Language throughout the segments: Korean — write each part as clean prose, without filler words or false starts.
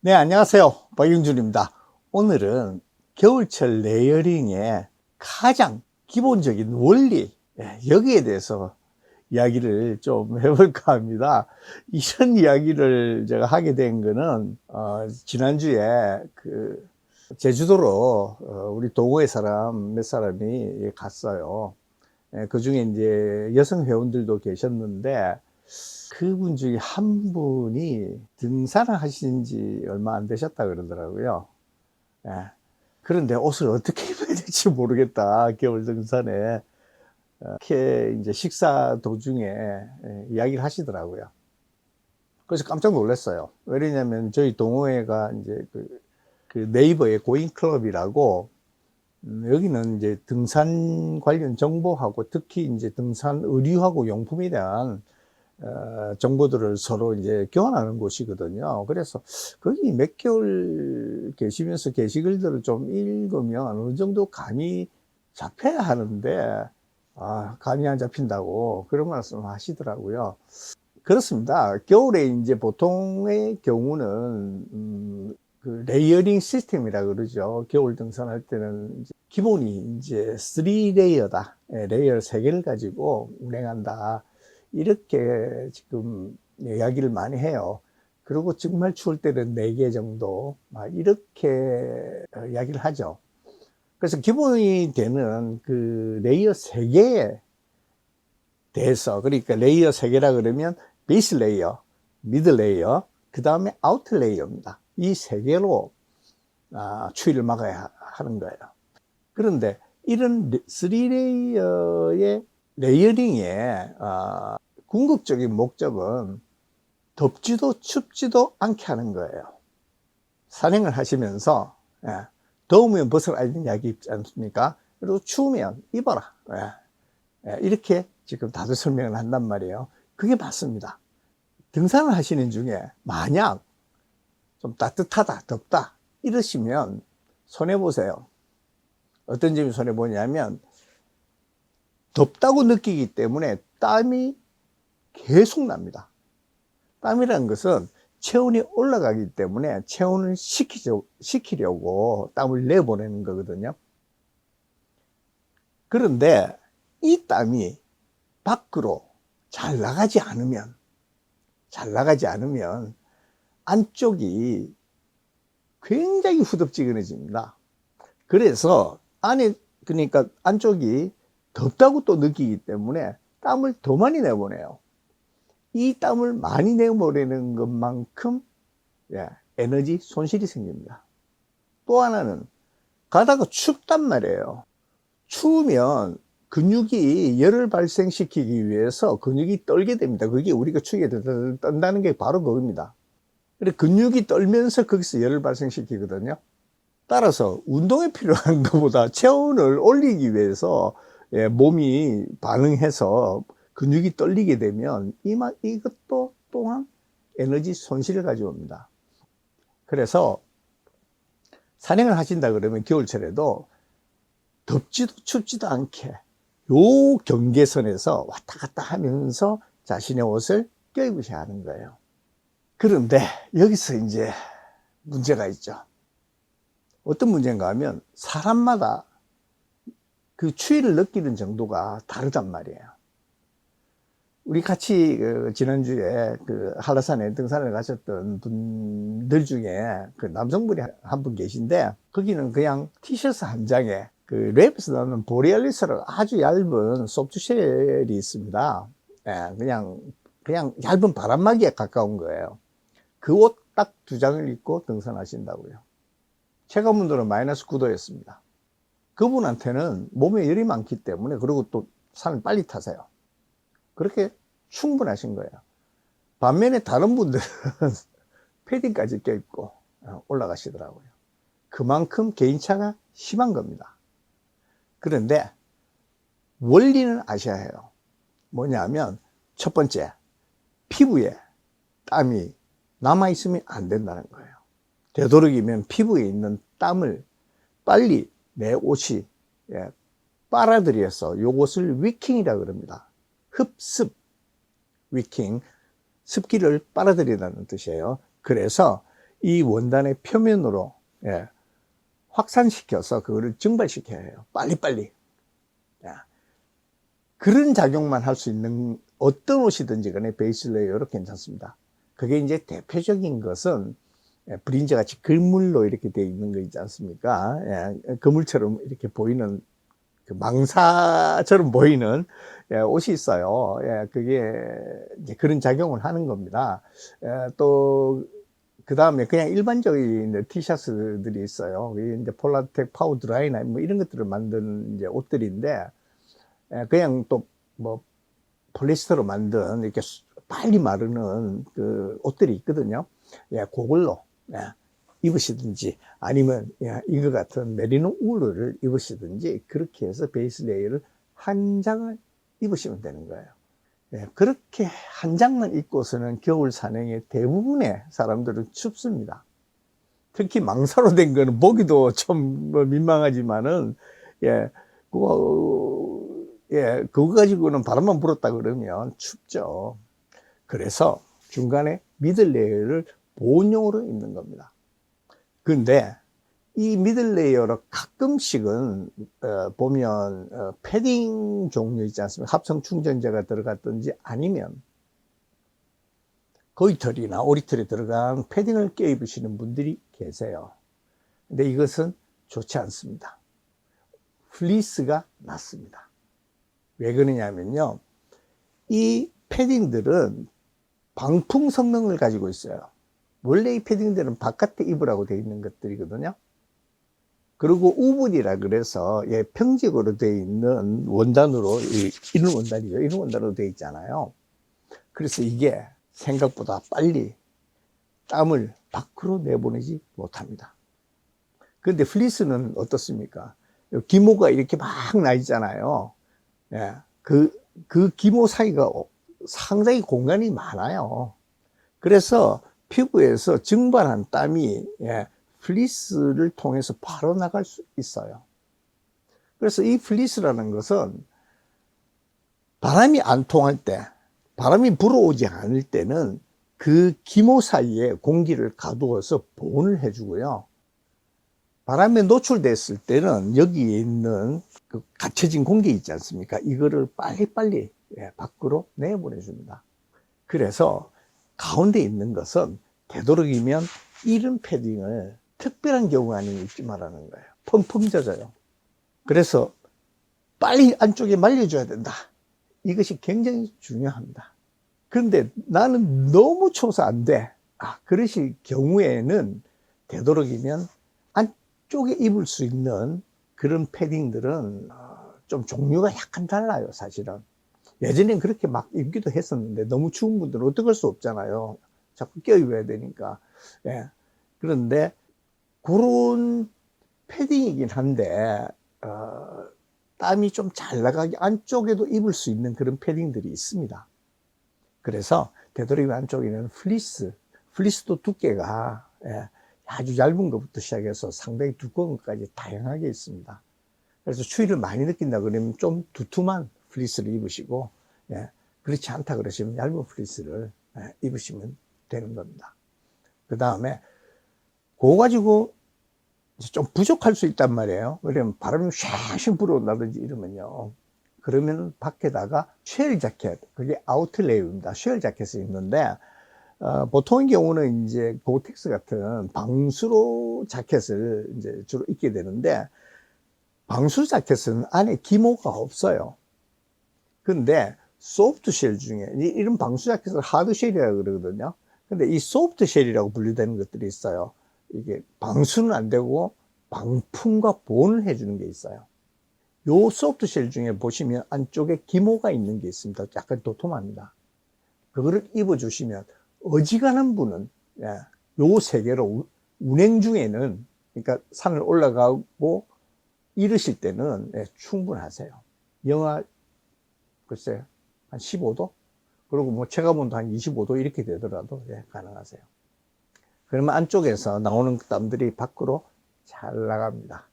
네, 안녕하세요. 박영준입니다. 오늘은 겨울철 레이어링의 가장 기본적인 원리, 여기에 대해서 이야기를 좀 해볼까 합니다. 이런 이야기를 제가 하게 된 거는, 지난주에 제주도로 우리 동호회 사람 몇 사람이 갔어요. 그 중에 이제 여성 회원들도 계셨는데, 그분 중에 한 분이 등산을 하신 지 얼마 안 되셨다 그러더라고요. 예. 그런데 옷을 어떻게 입어야 될지 모르겠다. 겨울 등산에. 이렇게 이제 식사 도중에 이야기를 하시더라고요. 그래서 깜짝 놀랐어요. 왜냐면 저희 동호회가 이제 그 네이버의 고잉 클럽이라고, 여기는 이제 등산 관련 정보하고 특히 이제 등산 의류하고 용품에 대한 정보들을 서로 이제 교환하는 곳이거든요. 그래서 거기 몇 개월 계시면서 게시글들을 좀 읽으면 어느 정도 감이 잡혀야 하는데, 감이 안 잡힌다고 그런 말씀 하시더라고요. 그렇습니다. 겨울에 이제 보통의 경우는, 그 레이어링 시스템이라 그러죠. 겨울 등산할 때는 이제 기본이 이제 3레이어다. 레이어 3개를 가지고 운행한다. 이렇게 지금 이야기를 많이 해요. 그리고 정말 추울 때는 4개 정도, 이렇게 이야기를 하죠. 그래서 기본이 되는 그 레이어 3개에 대해서, 그러니까 레이어 3개라 그러면 베이스 레이어, 미드 레이어, 그 다음에 아우터 레이어입니다. 이 3개로 추위를 막아야 하는 거예요. 그런데 이런 3레이어의 레이어링의 궁극적인 목적은 덥지도 춥지도 않게 하는 거예요. 산행을 하시면서, 더우면 벗어야 되는 이야기 있지 않습니까? 그리고 추우면 입어라. 이렇게 지금 다들 설명을 한단 말이에요. 그게 맞습니다. 등산을 하시는 중에 만약 좀 따뜻하다, 덥다 이러시면 손해보세요. 어떤 점이 손해보냐면, 덥다고 느끼기 때문에 땀이 계속 납니다. 땀이라는 것은 체온이 올라가기 때문에 체온을 식히려고 땀을 내보내는 거거든요. 그런데 이 땀이 밖으로 잘 나가지 않으면 안쪽이 굉장히 후덥지근해집니다. 그래서 그러니까 안쪽이 덥다고 또 느끼기 때문에 땀을 더 많이 내보내요. 이 땀을 많이 내보내는 것만큼 에너지 손실이 생깁니다. 또 하나는 가다가 춥단 말이에요. 추우면 근육이 열을 발생시키기 위해서 근육이 떨게 됩니다. 그게 우리가 추위에 떤다는 게 바로 그겁니다. 근데 근육이 떨면서 거기서 열을 발생시키거든요. 따라서 운동에 필요한 것보다 체온을 올리기 위해서 몸이 반응해서 근육이 떨리게 되면 이것도 또한 에너지 손실을 가져옵니다. 그래서 산행을 하신다 그러면 겨울철에도 덥지도 춥지도 않게 요 경계선에서 왔다 갔다 하면서 자신의 옷을 껴입으셔야 하는 거예요. 그런데 여기서 이제 문제가 있죠. 어떤 문제인가 하면 사람마다 그 추위를 느끼는 정도가 다르단 말이에요. 우리 같이 지난주에 한라산에 등산을 가셨던 분들 중에 남성분이 한 분 계신데, 거기는 그냥 티셔츠 한 장에 랩에서 나오는 보레알리스라는 아주 얇은 소프트쉘이 있습니다. 그냥 얇은 바람막이에 가까운 거예요. 그 옷 딱 2장을 입고 등산하신다고요. 체감온도는 마이너스 9도였습니다. 그분한테는 몸에 열이 많기 때문에, 그리고 또 산을 빨리 타세요. 그렇게 충분하신 거예요. 반면에 다른 분들은 패딩까지 껴입고 올라가시더라고요. 그만큼 개인차가 심한 겁니다. 그런데 원리는 아셔야 해요. 뭐냐면, 첫 번째, 피부에 땀이 남아있으면 안 된다는 거예요. 되도록이면 피부에 있는 땀을 빨리 내 옷이 빨아들여서, 요것을 위킹이라고 그럽니다. 흡습, 위킹, 습기를 빨아들이라는 뜻이에요. 그래서 이 원단의 표면으로 확산시켜서 그거를 증발시켜야 해요. 빨리빨리. 그런 작용만 할 수 있는 어떤 옷이든지 간에 베이스 레이어로 괜찮습니다. 그게 이제 대표적인 것은 브린자 같이 그물로 이렇게 되어 있는 거 있지 않습니까? 그물처럼 이렇게 보이는 그 망사처럼 보이는 옷이 있어요. 그게 이제 그런 작용을 하는 겁니다. 또 그 다음에 그냥 일반적인 티셔츠들이 있어요. 이제 폴라텍 파워드라이나 뭐 이런 것들을 만든 이제 옷들인데 그냥 또 뭐 폴리스터로 만든 이렇게 빨리 마르는 그 옷들이 있거든요. 그걸로 입으시든지 아니면 이거 같은 메리노 울을 입으시든지 그렇게 해서 베이스 레이어를 한 장을 입으시면 되는 거예요. 그렇게 한 장만 입고서는 겨울 산행에 대부분의 사람들은 춥습니다. 특히 망사로 된 거는 보기도 좀 민망하지만은 그거 가지고는 바람만 불었다 그러면 춥죠. 그래서 중간에 미들 레이어를 보온용으로 입는 겁니다. 근데 이 미들 레이어로 가끔씩은 보면 패딩 종류 있지 않습니까? 합성 충전재가 들어갔든지 아니면 고이털이나 오리털이 들어간 패딩을 껴 입으시는 분들이 계세요. 근데 이것은 좋지 않습니다. 플리스가 낫습니다. 왜 그러냐면요, 이 패딩들은 방풍 성능을 가지고 있어요. 원래 이 패딩들은 바깥에 입으라고 되어 있는 것들이거든요. 그리고 우분이라 그래서 평직으로 되어 있는 원단으로, 이런 원단이죠. 이런 원단으로 되어 있잖아요. 그래서 이게 생각보다 빨리 땀을 밖으로 내보내지 못합니다. 그런데 플리스는 어떻습니까? 기모가 이렇게 막 나 있잖아요. 그 기모 사이가 상당히 공간이 많아요. 그래서 피부에서 증발한 땀이 플리스를 통해서 바로 나갈 수 있어요. 그래서 이 플리스라는 것은 바람이 안 통할 때, 바람이 불어오지 않을 때는 그 기모 사이에 공기를 가두어서 보온을 해주고요. 바람에 노출됐을 때는 여기에 있는 그 갇혀진 공기 있지 않습니까? 이거를 빨리빨리 밖으로 내보내줍니다. 그래서 가운데 있는 것은 되도록이면 이런 패딩을 특별한 경우 아니면 입지 말라는 거예요. 펑펑 젖어요. 그래서 빨리 안쪽에 말려줘야 된다. 이것이 굉장히 중요합니다. 그런데 나는 너무 추워서 안 돼. 그러실 경우에는 되도록이면 안쪽에 입을 수 있는 그런 패딩들은 좀 종류가 약간 달라요, 사실은. 예전엔 그렇게 막 입기도 했었는데 너무 추운 분들은 어떡할 수 없잖아요. 자꾸 껴입어야 되니까. 그런데 그런 패딩이긴 한데 땀이 좀 잘 나가게 안쪽에도 입을 수 있는 그런 패딩들이 있습니다. 그래서 되도록이면 안쪽에는 플리스도 두께가 아주 얇은 것부터 시작해서 상당히 두꺼운 것까지 다양하게 있습니다. 그래서 추위를 많이 느낀다 그러면 좀 두툼한 플리스를 입으시고, 그렇지 않다 그러시면 얇은 플리스를 입으시면 되는 겁니다. 그 다음에 그거 가지고 좀 부족할 수 있단 말이에요. 왜냐면 바람이 샤샥 불어온다든지 이러면요. 그러면 밖에다가 쉘 자켓, 그게 아우트레이어입니다. 쉘 자켓을 입는데, 보통의 경우는 이제 고텍스 같은 방수로 자켓을 이제 주로 입게 되는데, 방수 자켓은 안에 기모가 없어요. 근데 소프트 쉘 중에 이런 방수 자켓을 하드 쉘이라고 그러거든요. 근데 이 소프트 쉘이라고 분류되는 것들이 있어요. 이게 방수는 안 되고 방풍과 보온을 해주는 게 있어요. 요 소프트 쉘 중에 보시면 안쪽에 기모가 있는 게 있습니다. 약간 도톰합니다. 그거를 입어주시면 어지간한 분은 요 세 개로 운행 중에는, 그러니까 산을 올라가고 이러실 때는 충분하세요. 영하 글쎄 한 15도? 그리고 뭐 체감온도 한 25도 이렇게 되더라도 가능하세요. 그러면 안쪽에서 나오는 땀들이 밖으로 잘 나갑니다.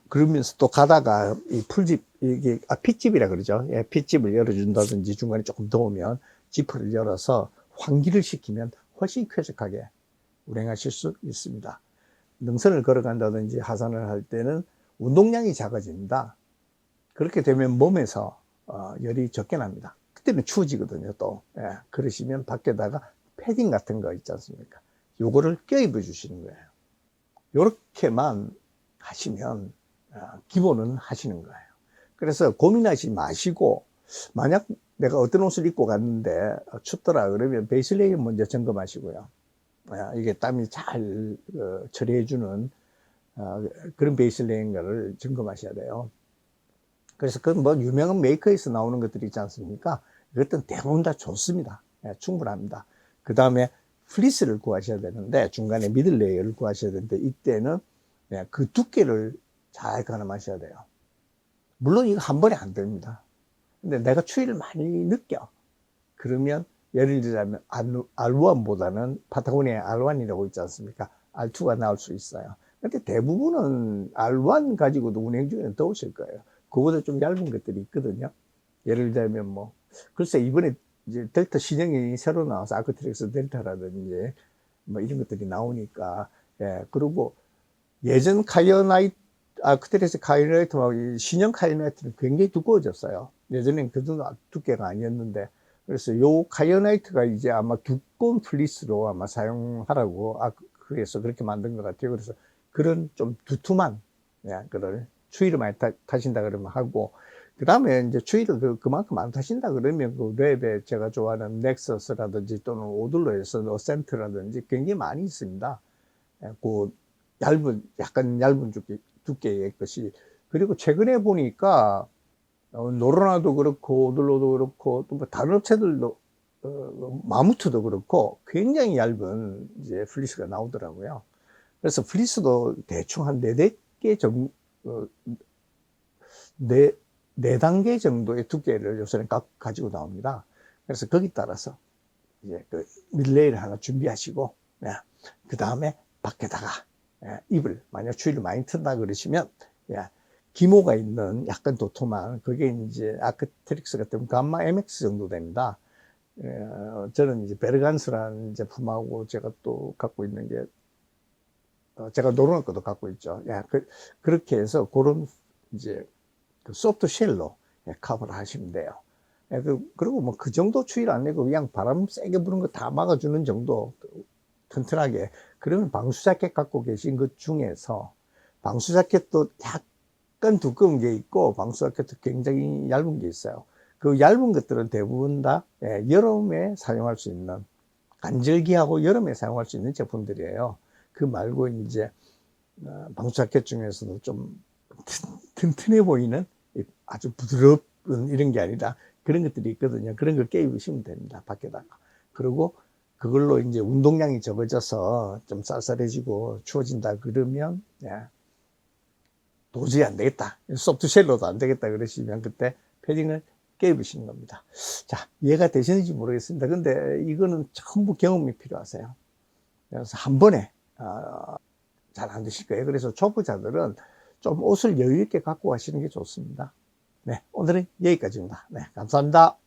그러면서 또 가다가 이 풀집, 이게 핏집이라 그러죠. 핏집을 열어준다든지 중간에 조금 더우면 지퍼를 열어서 환기를 시키면 훨씬 쾌적하게 운행하실 수 있습니다. 능선을 걸어간다든지 하산을 할 때는 운동량이 작아집니다. 그렇게 되면 몸에서 열이 적게 납니다. 그때는 추워지거든요, 또. 예, 그러시면 밖에다가 패딩 같은 거 있지 않습니까? 요거를 껴입어 주시는 거예요. 요렇게만 하시면 기본은 하시는 거예요. 그래서 고민하지 마시고, 만약 내가 어떤 옷을 입고 갔는데 춥더라 그러면 베이스레인 먼저 점검하시고요. 이게 땀이 잘 처리해주는 그런 베이스레인을 점검하셔야 돼요. 그래서 그 뭐 유명한 메이커에서 나오는 것들이 있지 않습니까? 이것들은 대부분 다 좋습니다. 충분합니다. 그 다음에 플리스를 구하셔야 되는데, 중간에 미들 레이어를 구하셔야 되는데, 이때는 그 두께를 잘 가늠하셔야 돼요. 물론 이거 한 번에 안 됩니다. 근데 내가 추위를 많이 느껴. 그러면 예를 들자면 R1보다는 파타고니아 R1이라고 있지 않습니까? R2가 나올 수 있어요. 근데 대부분은 R1 가지고도 운행 중에는 더우실 거예요. 그거보다 좀 얇은 것들이 있거든요. 예를 들면 뭐 글쎄 이번에 이제 델타 신형이 새로 나와서 아크트렉스 델타라든지 뭐 이런 것들이 나오니까 그리고 예전 카이어나이트 아크트렉스 카이어나이트하고 신형 카이어나이트는 굉장히 두꺼워졌어요. 예전엔 그 정도 두께가 아니었는데 그래서 요 카이어나이트가 이제 아마 두꺼운 플리스로 아마 사용하라고 그래서 그렇게 만든 것 같아요. 그래서 그런 좀 두툼한 그걸 추위를 많이 타신다 그러면 하고, 그 다음에 이제 추위를 그만큼 안 타신다 그러면 그 랩에 제가 좋아하는 넥서스라든지 또는 오들러에서 어센트라든지 굉장히 많이 있습니다. 그 약간 얇은 두께의 것이. 그리고 최근에 보니까 노로나도 그렇고 오들러도 그렇고 또 뭐 다른 업체들도 마무트도 그렇고 굉장히 얇은 이제 플리스가 나오더라고요. 그래서 플리스도 대충 한 4개 정도, 4단계 정도의 두께를 요새는 가지고 나옵니다. 그래서 거기 따라서 이제 그 밀레이를 하나 준비하시고, 그 다음에 밖에다가 입을, 만약 추위를 많이 튼다 그러시면, 기모가 있는 약간 도톰한, 그게 이제 아크트릭스 같은 감마 MX 정도 됩니다. 저는 이제 베르간스라는 제품하고 제가 또 갖고 있는 게, 제가 노르나 것도 갖고 있죠. 그렇게 해서 그런 이제 그 소프트 쉘로 커버를 하시면 돼요. 그리고 뭐 그 정도 추위를 안 내고 그냥 바람 세게 부는 거 다 막아주는 정도 튼튼하게. 그러면 방수 자켓 갖고 계신 것 중에서 방수 자켓도 약간 두꺼운 게 있고 방수 자켓도 굉장히 얇은 게 있어요. 그 얇은 것들은 대부분 다 여름에 사용할 수 있는, 간절기하고 여름에 사용할 수 있는 제품들이에요. 그 말고 이제 방수 자켓 중에서도 좀 튼튼해 보이는 아주 부드러운 이런 게 아니라 그런 것들이 있거든요. 그런 걸 껴입으시면 됩니다. 밖에다가. 그리고 그걸로 이제 운동량이 적어져서 좀 쌀쌀해지고 추워진다 그러면 도저히 안 되겠다. 소프트쉘로도 안 되겠다 그러시면 그때 패딩을 껴입으시는 겁니다. 자, 이해가 되시는지 모르겠습니다. 근데 이거는 전부 경험이 필요하세요. 그래서 한 번에 잘 안 되실 거예요. 그래서 초보자들은 좀 옷을 여유 있게 갖고 가시는 게 좋습니다. 네, 오늘은 여기까지입니다. 네, 감사합니다.